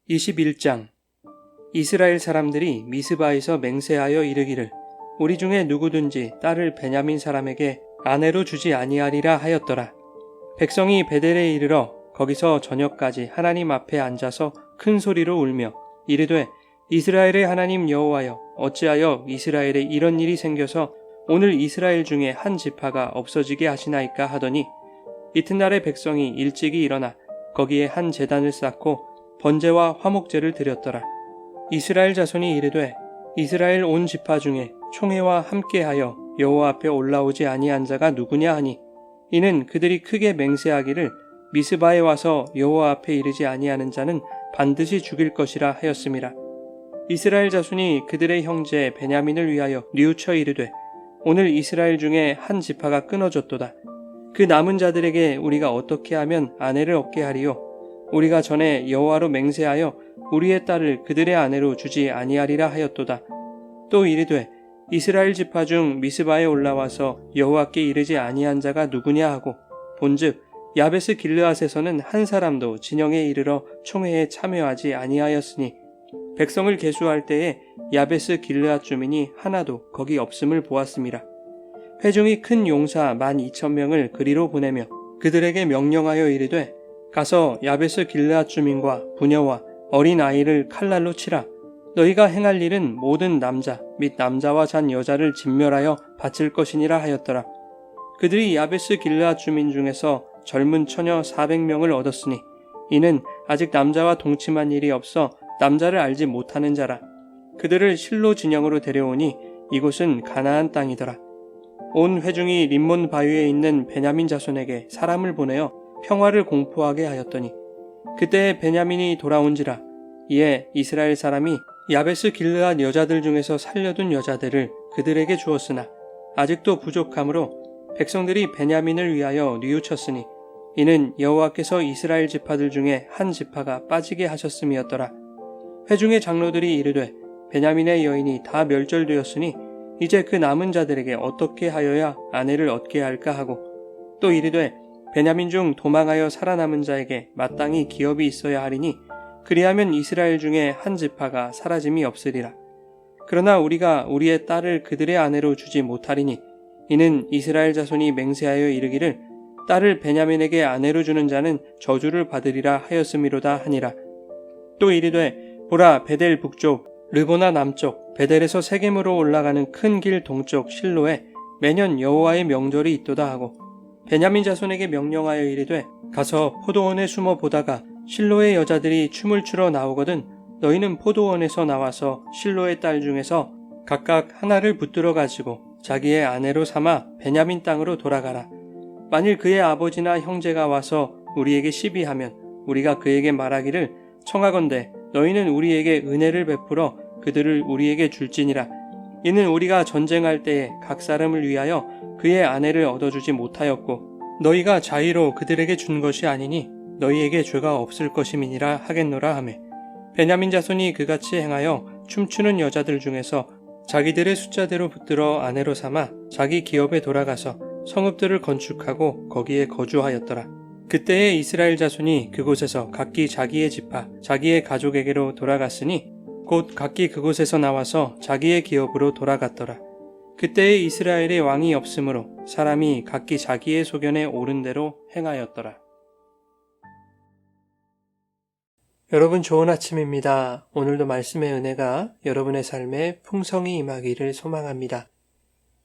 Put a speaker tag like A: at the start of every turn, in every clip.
A: 21장 이스라엘 사람들이 미스바에서 맹세하여 이르기를 우리 중에 누구든지 딸을 베냐민 사람에게 아내로 주지 아니하리라 하였더라. 백성이 베델에 이르러 거기서 저녁까지 하나님 앞에 앉아서 큰 소리로 울며 이르되 이스라엘의 하나님 여호와여 어찌하여 이스라엘에 이런 일이 생겨서 오늘 이스라엘 중에 한 지파가 없어지게 하시나이까 하더니 이튿날에 백성이 일찍이 일어나 거기에 한 제단을 쌓고 번제와 화목제를 드렸더라. 이스라엘 자손이 이르되 이스라엘 온 지파 중에 총회와 함께하여 여호와 앞에 올라오지 아니한 자가 누구냐 하니 이는 그들이 크게 맹세하기를 미스바에 와서 여호와 앞에 이르지 아니하는 자는 반드시 죽일 것이라 하였음이라. 이스라엘 자손이 그들의 형제 베냐민을 위하여 뉘우쳐 이르되 오늘 이스라엘 중에 한 지파가 끊어졌도다. 그 남은 자들에게 우리가 어떻게 하면 아내를 얻게 하리요? 우리가 전에 여호와로 맹세하여 우리의 딸을 그들의 아내로 주지 아니하리라 하였도다. 또 이르되 이스라엘 지파 중 미스바에 올라와서 여호와께 이르지 아니한 자가 누구냐 하고 본즉 야베스 길르앗에서는 한 사람도 진영에 이르러 총회에 참여하지 아니하였으니 백성을 계수할 때에 야베스 길르앗 주민이 하나도 거기 없음을 보았음이라. 회중이 큰 용사 12,000명을 그리로 보내며 그들에게 명령하여 이르되 가서 야베스 길르앗 주민과 부녀와 어린 아이를 칼날로 치라. 너희가 행할 일은 모든 남자 및 남자와 잔 여자를 진멸하여 바칠 것이니라 하였더라. 그들이 야베스 길르앗 주민 중에서 젊은 처녀 400명을 얻었으니 이는 아직 남자와 동침한 일이 없어 남자를 알지 못하는 자라. 그들을 실로 진영으로 데려오니 이곳은 가나안 땅이더라. 온 회중이 림몬 바위에 있는 베냐민 자손에게 사람을 보내어 평화를 공포하게 하였더니 그때 베냐민이 돌아온지라. 이에 이스라엘 사람이 야베스 길르앗 여자들 중에서 살려둔 여자들을 그들에게 주었으나 아직도 부족하므로 백성들이 베냐민을 위하여 뉘우쳤으니 이는 여호와께서 이스라엘 지파들 중에 한 지파가 빠지게 하셨음이었더라. 회중의 장로들이 이르되 베냐민의 여인이 다 멸절되었으니 이제 그 남은 자들에게 어떻게 하여야 아내를 얻게 할까 하고 또 이르되 베냐민 중 도망하여 살아남은 자에게 마땅히 기업이 있어야 하리니 그리하면 이스라엘 중에 한 지파가 사라짐이 없으리라. 그러나 우리가 우리의 딸을 그들의 아내로 주지 못하리니 이는 이스라엘 자손이 맹세하여 이르기를 딸을 베냐민에게 아내로 주는 자는 저주를 받으리라 하였음이로다 하니라. 또 이르되 보라 베델 북쪽 르보나 남쪽 베델에서 세겜으로 올라가는 큰 길 동쪽 실로에 매년 여호와의 명절이 있도다 하고 베냐민 자손에게 명령하여 이르되 가서 포도원에 숨어 보다가 실로의 여자들이 춤을 추러 나오거든 너희는 포도원에서 나와서 실로의 딸 중에서 각각 하나를 붙들어 가지고 자기의 아내로 삼아 베냐민 땅으로 돌아가라. 만일 그의 아버지나 형제가 와서 우리에게 시비하면 우리가 그에게 말하기를 청하건대 너희는 우리에게 은혜를 베풀어 그들을 우리에게 줄지니라. 이는 우리가 전쟁할 때에 각 사람을 위하여 그의 아내를 얻어주지 못하였고 너희가 자의로 그들에게 준 것이 아니니 너희에게 죄가 없을 것임이니라 하겠노라 하매 베냐민 자손이 그같이 행하여 춤추는 여자들 중에서 자기들의 숫자대로 붙들어 아내로 삼아 자기 기업에 돌아가서 성읍들을 건축하고 거기에 거주하였더라. 그때에 이스라엘 자손이 그곳에서 각기 자기의 지파 자기의 가족에게로 돌아갔으니 곧 각기 그곳에서 나와서 자기의 기업으로 돌아갔더라. 그때에 이스라엘의 왕이 없으므로 사람이 각기 자기의 소견에 옳은 대로 행하였더라. 여러분 좋은 아침입니다. 오늘도 말씀의 은혜가 여러분의 삶에 풍성히 임하기를 소망합니다.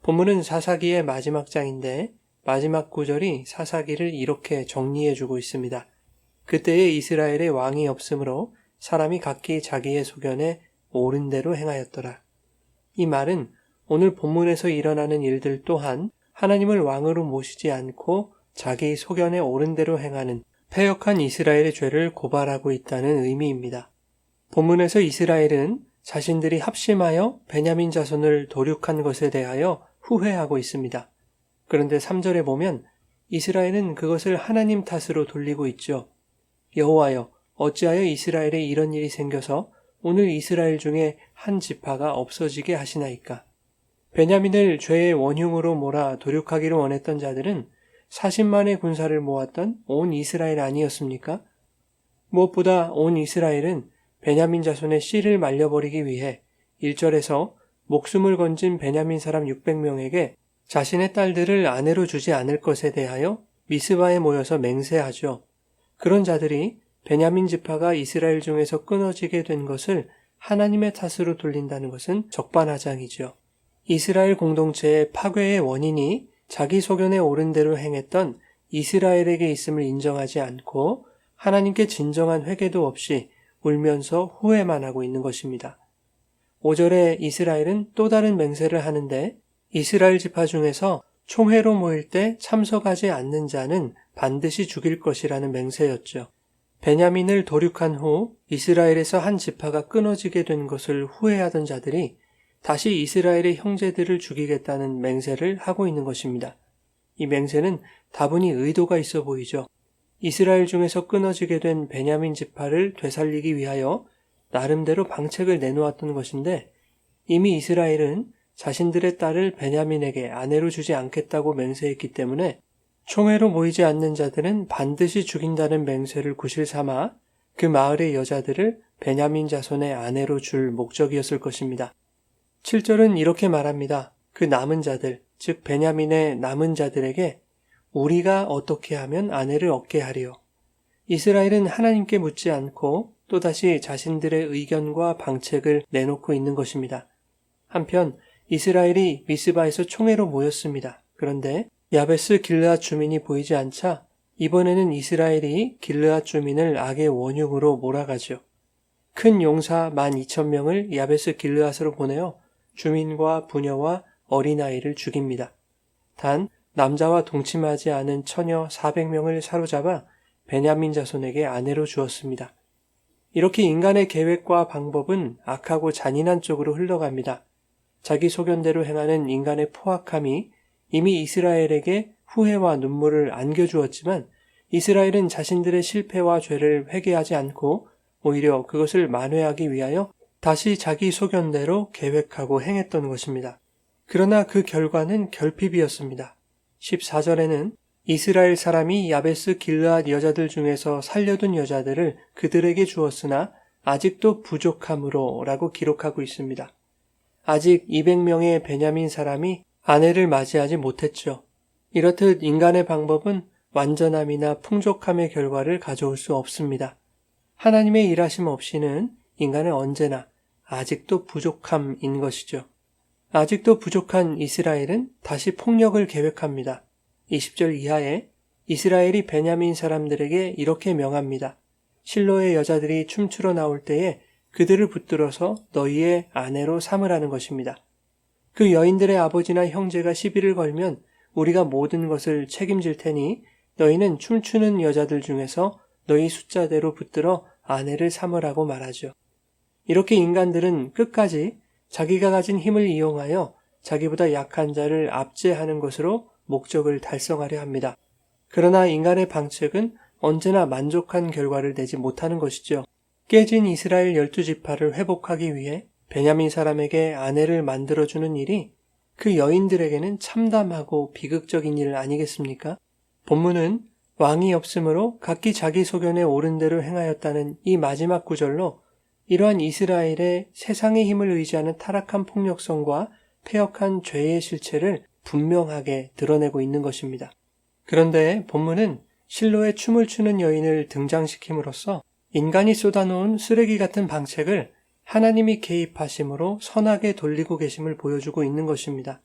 A: 본문은 사사기의 마지막 장인데 마지막 구절이 사사기를 이렇게 정리해주고 있습니다. 그때에 이스라엘의 왕이 없으므로 사람이 각기 자기의 소견에 옳은 대로 행하였더라. 이 말은 오늘 본문에서 일어나는 일들 또한 하나님을 왕으로 모시지 않고 자기 소견에 옳은 대로 행하는 패역한 이스라엘의 죄를 고발하고 있다는 의미입니다. 본문에서 이스라엘은 자신들이 합심하여 베냐민 자손을 도륙한 것에 대하여 후회하고 있습니다. 그런데 3절에 보면 이스라엘은 그것을 하나님 탓으로 돌리고 있죠. 여호와여 어찌하여 이스라엘에 이런 일이 생겨서 오늘 이스라엘 중에 한 지파가 없어지게 하시나이까. 베냐민을 죄의 원흉으로 몰아 도륙하기를 원했던 자들은 40만의 군사를 모았던 온 이스라엘 아니었습니까? 무엇보다 온 이스라엘은 베냐민 자손의 씨를 말려버리기 위해 1절에서 목숨을 건진 베냐민 사람 600명에게 자신의 딸들을 아내로 주지 않을 것에 대하여 미스바에 모여서 맹세하죠. 그런 자들이 베냐민 지파가 이스라엘 중에서 끊어지게 된 것을 하나님의 탓으로 돌린다는 것은 적반하장이죠. 이스라엘 공동체의 파괴의 원인이 자기 소견에 옳은 대로 행했던 이스라엘에게 있음을 인정하지 않고 하나님께 진정한 회개도 없이 울면서 후회만 하고 있는 것입니다. 5절에 이스라엘은 또 다른 맹세를 하는데 이스라엘 지파 중에서 총회로 모일 때 참석하지 않는 자는 반드시 죽일 것이라는 맹세였죠. 베냐민을 도륙한 후 이스라엘에서 한 지파가 끊어지게 된 것을 후회하던 자들이 다시 이스라엘의 형제들을 죽이겠다는 맹세를 하고 있는 것입니다. 이 맹세는 다분히 의도가 있어 보이죠. 이스라엘 중에서 끊어지게 된 베냐민 지파를 되살리기 위하여 나름대로 방책을 내놓았던 것인데 이미 이스라엘은 자신들의 딸을 베냐민에게 아내로 주지 않겠다고 맹세했기 때문에 총회로 모이지 않는 자들은 반드시 죽인다는 맹세를 구실 삼아 그 마을의 여자들을 베냐민 자손의 아내로 줄 목적이었을 것입니다. 7절은 이렇게 말합니다. 그 남은 자들, 즉 베냐민의 남은 자들에게 우리가 어떻게 하면 아내를 얻게 하리요. 이스라엘은 하나님께 묻지 않고 또다시 자신들의 의견과 방책을 내놓고 있는 것입니다. 한편 이스라엘이 미스바에서 총회로 모였습니다. 그런데 야베스 길르앗 주민이 보이지 않자 이번에는 이스라엘이 길르앗 주민을 악의 원흉으로 몰아가죠. 큰 용사 12,000명을 야베스 길르앗으로 보내어 주민과 부녀와 어린아이를 죽입니다. 단 남자와 동침하지 않은 처녀 400명을 사로잡아 베냐민 자손에게 아내로 주었습니다. 이렇게 인간의 계획과 방법은 악하고 잔인한 쪽으로 흘러갑니다. 자기 소견대로 행하는 인간의 포악함이 이미 이스라엘에게 후회와 눈물을 안겨주었지만 이스라엘은 자신들의 실패와 죄를 회개하지 않고 오히려 그것을 만회하기 위하여 다시 자기 소견대로 계획하고 행했던 것입니다. 그러나 그 결과는 결핍이었습니다. 14절에는 이스라엘 사람이 야베스 길르앗 여자들 중에서 살려둔 여자들을 그들에게 주었으나 아직도 부족함으로 라고 기록하고 있습니다. 아직 200명의 베냐민 사람이 아내를 맞이하지 못했죠. 이렇듯 인간의 방법은 완전함이나 풍족함의 결과를 가져올 수 없습니다. 하나님의 일하심 없이는 인간은 언제나 아직도 부족함인 것이죠. 아직도 부족한 이스라엘은 다시 폭력을 계획합니다. 20절 이하에 이스라엘이 베냐민 사람들에게 이렇게 명합니다. 실로의 여자들이 춤추러 나올 때에 그들을 붙들어서 너희의 아내로 삼으라는 것입니다. 그 여인들의 아버지나 형제가 시비를 걸면 우리가 모든 것을 책임질 테니 너희는 춤추는 여자들 중에서 너희 숫자대로 붙들어 아내를 삼으라고 말하죠. 이렇게 인간들은 끝까지 자기가 가진 힘을 이용하여 자기보다 약한 자를 압제하는 것으로 목적을 달성하려 합니다. 그러나 인간의 방책은 언제나 만족한 결과를 내지 못하는 것이죠. 깨진 이스라엘 12지파를 회복하기 위해 베냐민 사람에게 아내를 만들어주는 일이 그 여인들에게는 참담하고 비극적인 일 아니겠습니까? 본문은 왕이 없으므로 각기 자기 소견에 옳은 대로 행하였다는 이 마지막 구절로 이러한 이스라엘의 세상의 힘을 의지하는 타락한 폭력성과 폐역한 죄의 실체를 분명하게 드러내고 있는 것입니다. 그런데 본문은 실로의 춤을 추는 여인을 등장시킴으로써 인간이 쏟아놓은 쓰레기 같은 방책을 하나님이 개입하심으로 선하게 돌리고 계심을 보여주고 있는 것입니다.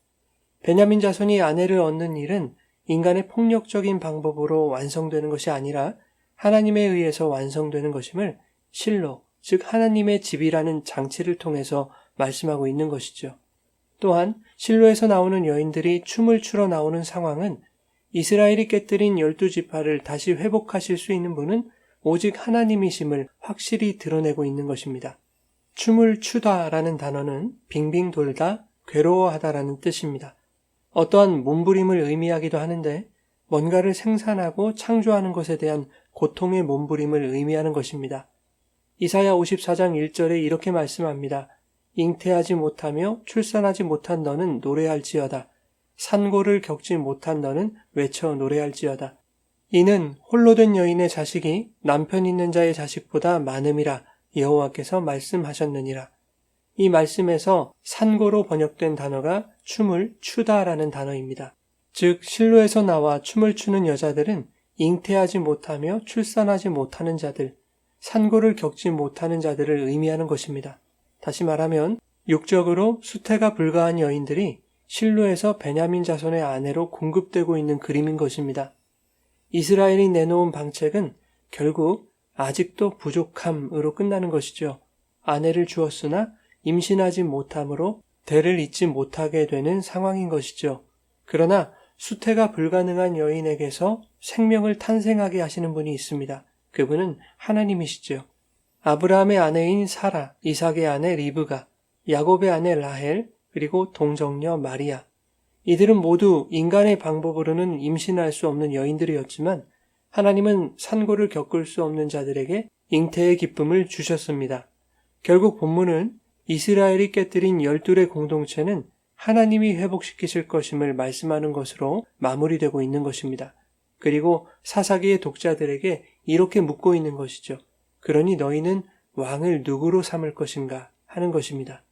A: 베냐민 자손이 아내를 얻는 일은 인간의 폭력적인 방법으로 완성되는 것이 아니라 하나님에 의해서 완성되는 것임을 실로, 즉 하나님의 집이라는 장치를 통해서 말씀하고 있는 것이죠. 또한 실로에서 나오는 여인들이 춤을 추러 나오는 상황은 이스라엘이 깨뜨린 12지파를 다시 회복하실 수 있는 분은 오직 하나님이심을 확실히 드러내고 있는 것입니다. 춤을 추다라는 단어는 빙빙 돌다, 괴로워하다라는 뜻입니다. 어떠한 몸부림을 의미하기도 하는데 뭔가를 생산하고 창조하는 것에 대한 고통의 몸부림을 의미하는 것입니다. 이사야 54장 1절에 이렇게 말씀합니다. 잉태하지 못하며 출산하지 못한 너는 노래할지어다. 산고를 겪지 못한 너는 외쳐 노래할지어다. 이는 홀로 된 여인의 자식이 남편 있는 자의 자식보다 많음이라 여호와께서 말씀하셨느니라. 이 말씀에서 산고로 번역된 단어가 춤을 추다라는 단어입니다. 즉 실로에서 나와 춤을 추는 여자들은 잉태하지 못하며 출산하지 못하는 자들, 산고를 겪지 못하는 자들을 의미하는 것입니다. 다시 말하면 육적으로 수태가 불가한 여인들이 실로에서 베냐민 자손의 아내로 공급되고 있는 그림인 것입니다. 이스라엘이 내놓은 방책은 결국 아직도 부족함으로 끝나는 것이죠. 아내를 주었으나 임신하지 못함으로 대를 잇지 못하게 되는 상황인 것이죠. 그러나 수태가 불가능한 여인에게서 생명을 탄생하게 하시는 분이 있습니다. 그분은 하나님이시죠. 아브라함의 아내인 사라, 이삭의 아내 리브가, 야곱의 아내 라헬, 그리고 동정녀 마리아. 이들은 모두 인간의 방법으로는 임신할 수 없는 여인들이었지만 하나님은 산고를 겪을 수 없는 자들에게 잉태의 기쁨을 주셨습니다. 결국 본문은 이스라엘이 깨뜨린 12의 공동체는 하나님이 회복시키실 것임을 말씀하는 것으로 마무리되고 있는 것입니다. 그리고 사사기의 독자들에게 이렇게 묻고 있는 것이죠. 그러니 너희는 왕을 누구로 삼을 것인가 하는 것입니다.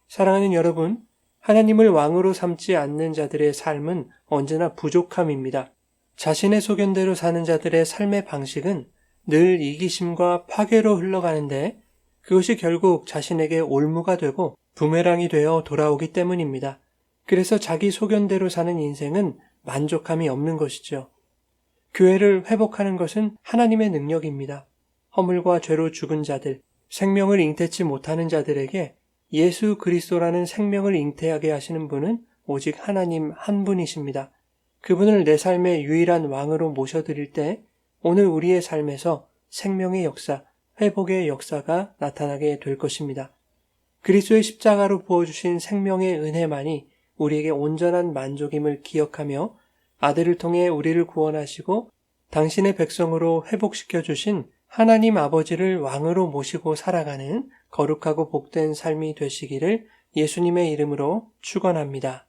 A: 사랑하는 여러분, 하나님을 왕으로 삼지 않는 자들의 삶은 언제나 부족함입니다. 자신의 소견대로 사는 자들의 삶의 방식은 늘 이기심과 파괴로 흘러가는데 그것이 결국 자신에게 올무가 되고 부메랑이 되어 돌아오기 때문입니다. 그래서 자기 소견대로 사는 인생은 만족함이 없는 것이죠. 교회를 회복하는 것은 하나님의 능력입니다. 허물과 죄로 죽은 자들, 생명을 잉태치 못하는 자들에게 예수 그리스도라는 생명을 잉태하게 하시는 분은 오직 하나님 한 분이십니다. 그분을 내 삶의 유일한 왕으로 모셔드릴 때 오늘 우리의 삶에서 생명의 역사, 회복의 역사가 나타나게 될 것입니다. 그리스도의 십자가로 부어주신 생명의 은혜만이 우리에게 온전한 만족임을 기억하며 아들을 통해 우리를 구원하시고 당신의 백성으로 회복시켜 주신 하나님 아버지를 왕으로 모시고 살아가는 거룩하고 복된 삶이 되시기를 예수님의 이름으로 축원합니다.